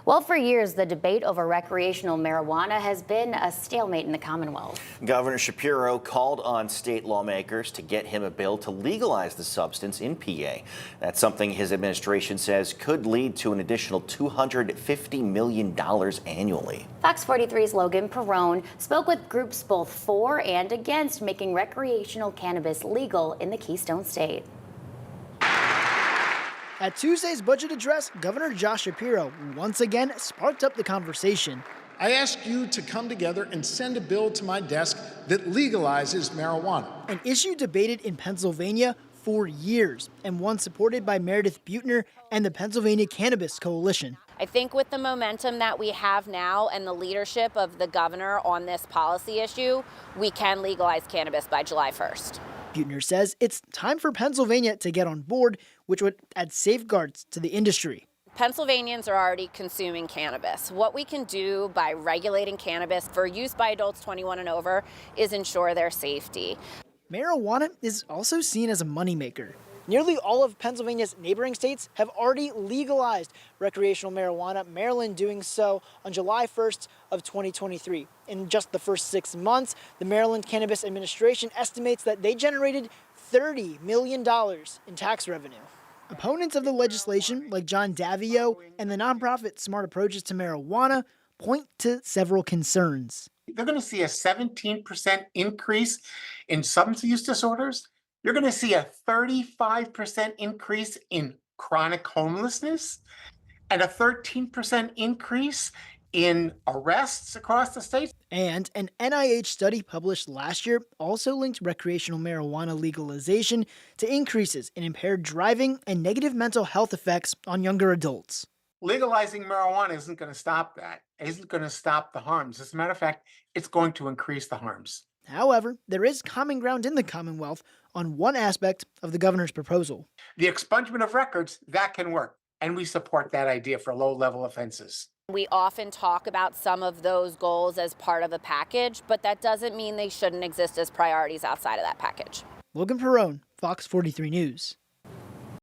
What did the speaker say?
Well, for years, the debate over recreational marijuana has been a stalemate in the Commonwealth. Governor Shapiro called on state lawmakers to get him a bill to legalize the substance in PA. That's something his administration says could lead to an additional $250 million annually. Fox 43's Logan Perrone spoke with groups both for and against making recreational cannabis legal in the Keystone State. At Tuesday's budget address, Governor Josh Shapiro once again sparked up the conversation. I ask you to come together and send a bill to my desk that legalizes marijuana. An issue debated in Pennsylvania for years, and one supported by Meredith Buettner and the Pennsylvania Cannabis Coalition. I think with the momentum that we have now and the leadership of the governor on this policy issue, we can legalize cannabis by July 1st. Buettner says it's time for Pennsylvania to get on board, which would add safeguards to the industry. Pennsylvanians are already consuming cannabis. What we can do by regulating cannabis for use by adults 21 and over is ensure their safety. Marijuana is also seen as a moneymaker. Nearly all of Pennsylvania's neighboring states have already legalized recreational marijuana, Maryland doing so on July 1st of 2023. In just the first 6 months, the Maryland Cannabis Administration estimates that they generated $30 million in tax revenue. Opponents of the legislation, like John Davio and the nonprofit Smart Approaches to Marijuana, point to several concerns. They're going to see a 17% increase in substance use disorders. You're going to see a 35% increase in chronic homelessness and a 13% increase in arrests across the state. And an NIH study published last year also linked recreational marijuana legalization to increases in impaired driving and negative mental health effects on younger adults. Legalizing marijuana isn't going to stop that. It isn't going to stop the harms. As a matter of fact, it's going to increase the harms. However, there is common ground in the Commonwealth on one aspect of the governor's proposal. The expungement of records, that can work. And we support that idea for low-level offenses. We often talk about some of those goals as part of a package, but that doesn't mean they shouldn't exist as priorities outside of that package. Logan Perrone, Fox 43 News.